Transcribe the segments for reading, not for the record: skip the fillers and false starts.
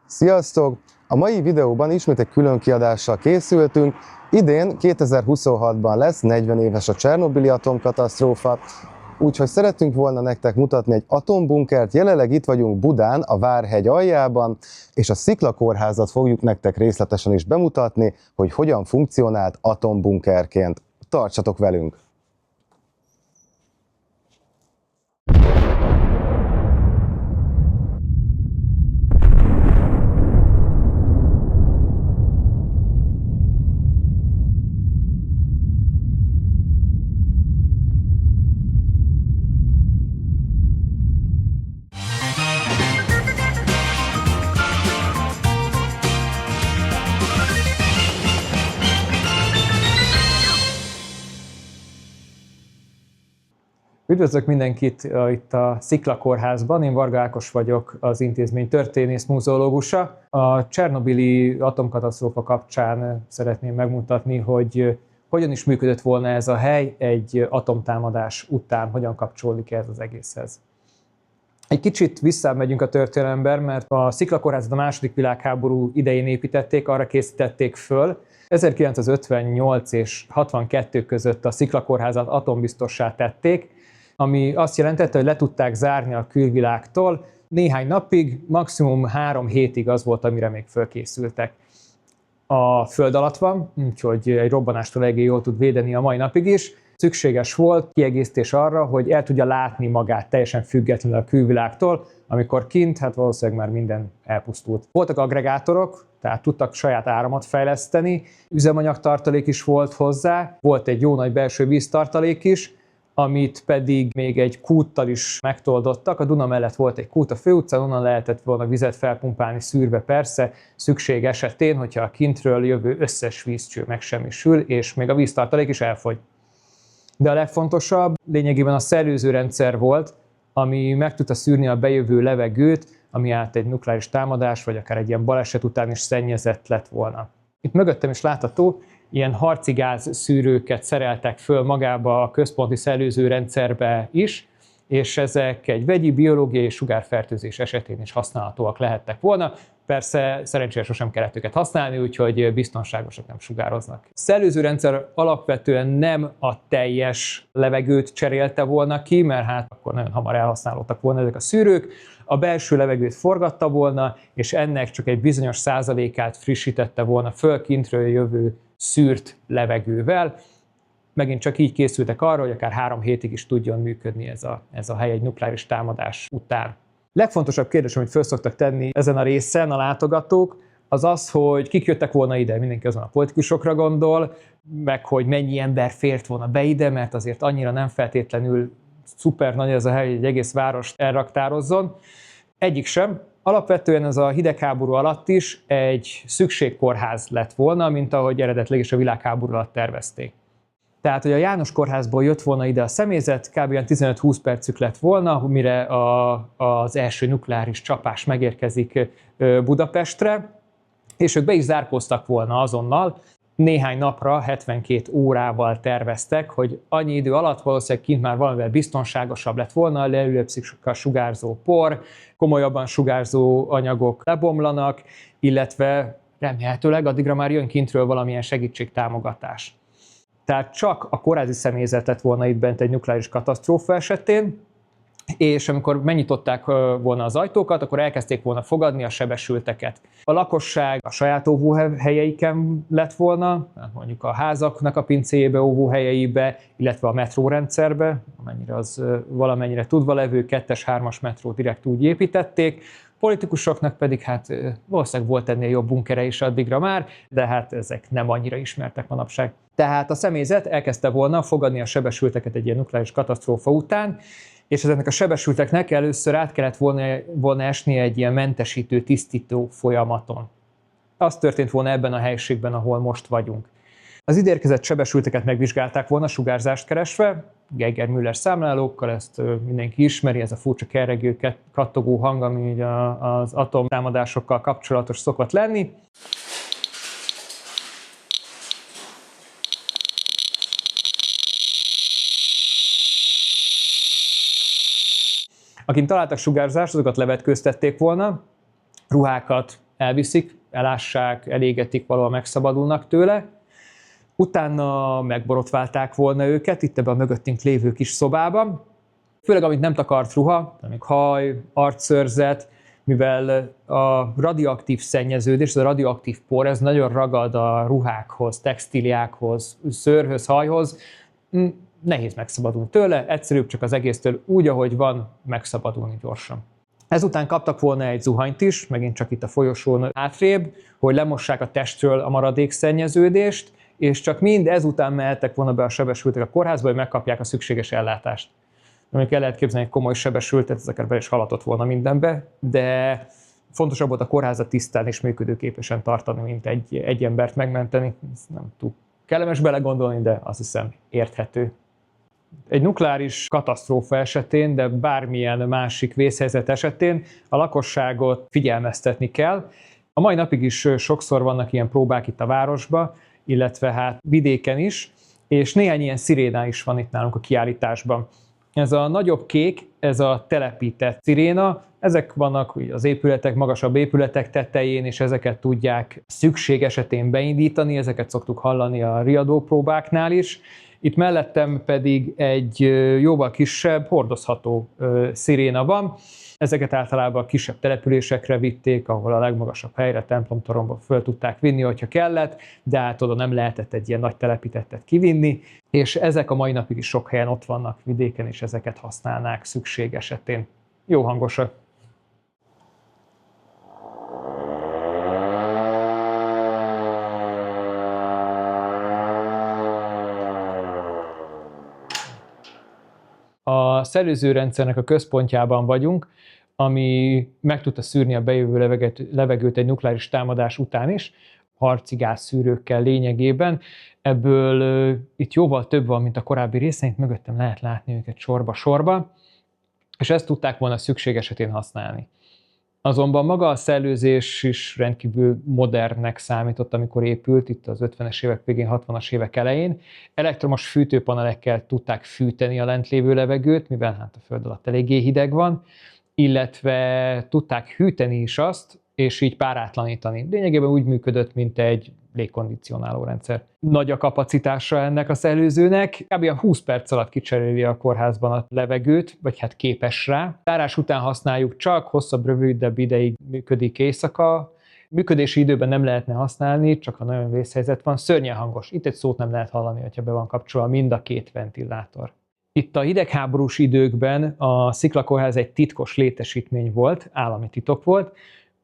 Sziasztok! A mai videóban ismét egy külön kiadással készültünk. Idén, 2026-ban lesz 40 éves a Csernobili atomkatasztrófa, úgyhogy szerettünk volna nektek mutatni egy atombunkert. Jelenleg itt vagyunk Budán, a Várhegy aljában, és a Sziklakórházat fogjuk nektek részletesen is bemutatni, hogy hogyan funkcionált atombunkerként. Tartsatok velünk! Üdvözlök mindenkit itt a Sziklakórházban, én Varga Ákos vagyok, az intézmény történész muzeológusa. A Csernobili atomkatasztrófa kapcsán szeretném megmutatni, hogy hogyan is működött volna ez a hely egy atomtámadás után, hogyan kapcsolódik ez az egészhez. Egy kicsit visszamegyünk a történelemben, mert a Sziklakórházat a II. Világháború idején építették, arra készítették föl. 1958 és 62 között a Sziklakórházat atombiztossá tették, ami azt jelentette, hogy le tudták zárni a külvilágtól. Néhány napig, maximum 3 hétig az volt, amire még fölkészültek. A föld alatt van, úgyhogy egy robbanástól eléggé jól tud védeni a mai napig is. Szükséges volt kiegészítés arra, hogy el tudja látni magát teljesen függetlenül a külvilágtól, amikor kint, hát valószínűleg már minden elpusztult. Voltak aggregátorok, tehát tudtak saját áramot fejleszteni, üzemanyagtartalék is volt hozzá, volt egy jó nagy belső víztartalék is, amit pedig még egy kúttal is megtoldottak. A Duna mellett volt egy kút a főutcán, onnan lehetett volna vizet felpumpálni szűrve persze, szükség esetén, hogyha a kintről jövő összes vízcső megsemmisül, és még a víztartalék is elfogy. De a legfontosabb lényegében a szellőzőrendszer volt, ami meg tudta szűrni a bejövő levegőt, ami át egy nukleáris támadás, vagy akár egy ilyen baleset után is szennyezett lett volna. Itt mögöttem is látható, ilyen harci gáz szűrőket szereltek föl magába a központi szellőzőrendszerbe is, és ezek egy vegyi, biológiai és sugárfertőzés esetén is használhatóak lehettek volna. Persze szerencsére sosem kellett őket használni, úgyhogy biztonságosak, nem sugároznak. A szellőzőrendszer alapvetően nem a teljes levegőt cserélte volna ki, mert hát akkor nagyon hamar elhasználódtak volna ezek a szűrők. A belső levegőt forgatta volna, és ennek csak egy bizonyos százalékát frissítette volna föl kintről jövő szűrt levegővel. Megint csak így készültek arra, hogy akár 3 hétig is tudjon működni ez a hely egy nukleáris támadás után. Legfontosabb kérdés, amit föl szoktak tenni ezen a részen a látogatók, az az, hogy kik jöttek volna ide, mindenki azon a politikusokra gondol, meg hogy mennyi ember fért volna be ide, mert azért annyira nem feltétlenül szuper nagy ez a hely, hogy egy egész várost elraktározzon. Egyik sem. Alapvetően ez a hidegháború alatt is egy szükségkórház lett volna, mint ahogy eredetileg is a világháború alatt tervezték. Tehát, hogy a János kórházból jött volna ide a személyzet, kb. 15-20 percük lett volna, mire az első nukleáris csapás megérkezik Budapestre, és ők be is zárkóztak volna azonnal. Néhány napra, 72 órával terveztek, hogy annyi idő alatt valószínűleg kint már valamivel biztonságosabb lett volna, leülöpszik a sugárzó por, komolyabban sugárzó anyagok lebomlanak, illetve remélhetőleg addigra már jön kintről valamilyen segítségtámogatás. Tehát csak a kórházi személyzet lett volna itt bent egy nukleáris katasztrófa esetén, és amikor megnyitották volna az ajtókat, akkor elkezdték volna fogadni a sebesülteket. A lakosság a saját óvóhelyeiken lett volna, mondjuk a házaknak a pincéjébe, óvóhelyeibe, illetve a metrórendszerbe, amennyire az valamennyire tudva levő 2-es, 3-as metrót direkt úgy építették. Politikusoknak pedig hát valószínűleg volt ennél jobb bunkere is addigra már, de hát ezek nem annyira ismertek manapság. Tehát a személyzet elkezdte volna fogadni a sebesülteket egy ilyen nukleáris katasztrófa után, és ezeknek a sebesülteknek először át kellett volna esni egy ilyen mentesítő, tisztító folyamaton. Az történt volna ebben a helyiségben, ahol most vagyunk. Az ide-érkezett sebesülteket megvizsgálták volna sugárzást keresve, Geiger-Müller számlálókkal, ezt mindenki ismeri, ez a furcsa kerregő, kattogó hang, ami az atomtámadásokkal kapcsolatos szokott lenni. Akin találtak sugárzást, azokat levetkőztették volna, ruhákat, elviszik, elássák, elégetik, valahol megszabadulnak tőle. Utána megborotválták volna őket itt ebben a mögöttünk lévő kis szobában, főleg amit nem takart ruha, amik haj, arcszőrzet, mivel a radioaktív szennyeződés, ez a radioaktív por, ez nagyon ragad a ruhákhoz, textíliákhoz, szőrhöz, hajhoz, nehéz megszabadulni tőle, egyszerűbb csak az egésztől úgy, ahogy van, megszabadulni gyorsan. Ezután kaptak volna egy zuhanyt is, megint csak itt a folyosón hátrébb, hogy lemossák a testről a maradékszennyeződést, és csak mind ezután mehettek volna be a sebesültek a kórházba, hogy megkapják a szükséges ellátást. Amik el lehet képzelni, egy komoly sebesültet, ez akár be is halatott volna mindenbe, de fontosabb volt a kórházat tisztán és működőképesen tartani, mint egy embert megmenteni. Ez nem túl kellemes belegondolni, de azt hiszem érthető. Egy nukleáris katasztrófa esetén, de bármilyen másik vészhelyzet esetén a lakosságot figyelmeztetni kell. A mai napig is sokszor vannak ilyen próbák itt a városban, illetve hát vidéken is, és néhány ilyen sziréna is van itt nálunk a kiállításban. Ez a nagyobb kék, ez a telepített sziréna, ezek vannak az épületek, magasabb épületek tetején, és ezeket tudják szükség esetén beindítani, ezeket szoktuk hallani a riadópróbáknál is. Itt mellettem pedig egy jóval kisebb, hordozható sziréna van. Ezeket általában a kisebb településekre vitték, ahol a legmagasabb helyre, templomtoromba föl tudták vinni, hogyha kellett, de hát oda nem lehetett egy ilyen nagy telepítettet kivinni, és ezek a mai napig is sok helyen ott vannak vidéken, és ezeket használnák szükség esetén. Jó hangosak. A szellőzőrendszernek a központjában vagyunk, ami meg tudta szűrni a bejövő levegőt egy nukleáris támadás után is, harci gázszűrőkkel lényegében. Ebből itt jóval több van, mint a korábbi részein, mögöttem lehet látni őket sorba-sorba, és ezt tudták volna szükség esetén használni. Azonban maga a szellőzés is rendkívül modernnek számított, amikor épült, itt az 50-es évek végén, 60-as évek elején. Elektromos fűtőpanelekkel tudták fűteni a lent lévő levegőt, mivel hát a föld alatt eléggé hideg van, illetve tudták hűteni is azt, és így párátlanítani. Lényegében úgy működött, mint egy légkondicionáló rendszer. Nagy a kapacitása ennek a szellőzőnek, kb. 20 perc alatt kicseréli a kórházban a levegőt, vagy hát képes rá. Tárás után használjuk csak, hosszabb, rövidebb ideig működik éjszaka. Működési időben nem lehetne használni, csak ha nagyon vészhelyzet van. Szörnyen hangos. Itt egy szót nem lehet hallani, hogyha be van kapcsolva mind a két ventilátor. Itt a hidegháborús időkben a sziklakórház egy titkos létesítmény volt, állami titok volt,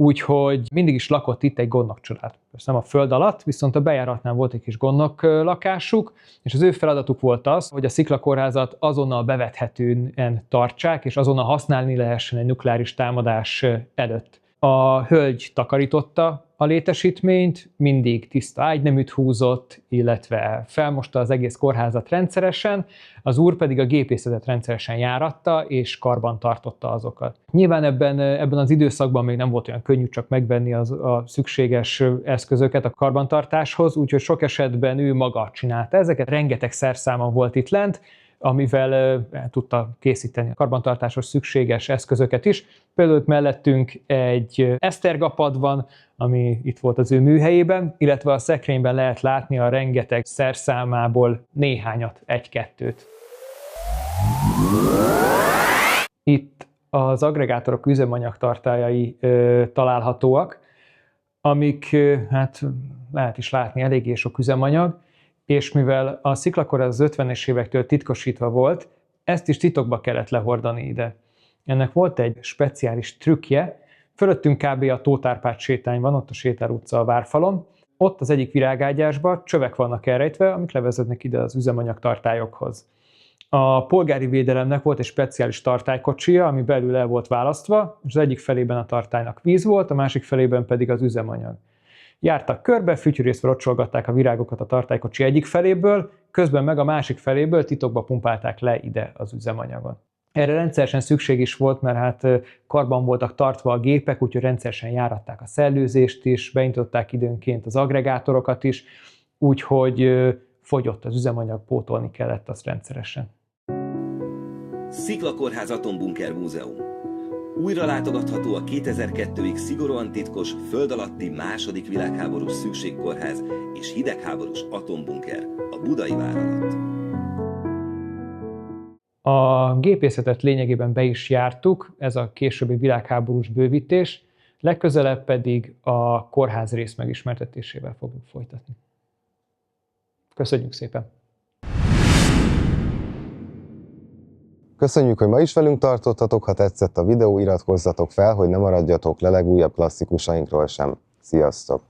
úgyhogy mindig is lakott itt egy gondnokcsalád. Nem a föld alatt, viszont a bejáratnál volt egy kis gondnok lakásuk, és az ő feladatuk volt az, hogy a sziklakórházat azonnal bevethetően tartsák, és azonnal használni lehessen egy nukleáris támadás előtt. A hölgy takarította a létesítményt, mindig tiszta ágyneműt húzott, illetve felmosta az egész kórházat rendszeresen, az úr pedig a gépészetet rendszeresen járatta, és karban tartotta azokat. Nyilván ebben az időszakban még nem volt olyan könnyű csak megvenni a szükséges eszközöket a karbantartáshoz, úgyhogy sok esetben ő maga csinálta ezeket. Rengeteg szerszáma volt itt lent, amivel tudta készíteni a karbantartáshoz szükséges eszközöket is. Például mellettünk egy esztergapad van, ami itt volt az ő műhelyében, illetve a szekrényben lehet látni a rengeteg szerszámából néhányat, egy-kettőt. Itt az agregátorok üzemanyagtartályai találhatóak, amik, hát lehet is látni, eléggé sok üzemanyag, és mivel a sziklakórház az 50-es évektől titkosítva volt, ezt is titokba kellett lehordani ide. Ennek volt egy speciális trükkje, fölöttünk kb. A Tóth Árpád sétány van, ott a Sétár utca a Várfalon, ott az egyik virágágyásban csövek vannak elrejtve, amik levezetnek ide az üzemanyagtartályokhoz. A polgári védelemnek volt egy speciális tartálykocsia, ami belül el volt választva, és az egyik felében a tartálynak víz volt, a másik felében pedig az üzemanyag. Jártak körbe, fütyűrészve rocsolgatták a virágokat a tartálykocsi egyik feléből, közben meg a másik feléből titokba pumpálták le ide az üzemanyagot. Erre rendszeresen szükség is volt, mert hát karban voltak tartva a gépek, úgyhogy rendszeresen járatták a szellőzést is, beintották időnként az agregátorokat is, úgyhogy fogyott az üzemanyag, pótolni kellett azt rendszeresen. Sziklakórház Atombunker Múzeum. Újra látogatható a 2002-ig szigorúan titkos, föld alatti második világháborús szükségkórház és hidegháborús atombunker a Budai vár alatt. A gépészetet lényegében be is jártuk, ez a későbbi világháborús bővítés, legközelebb pedig a kórház rész megismertetésével fogjuk folytatni. Köszönjük szépen! Köszönjük, hogy ma is velünk tartottatok, ha tetszett a videó, iratkozzatok fel, hogy ne maradjatok le legújabb klasszikusainkról sem. Sziasztok!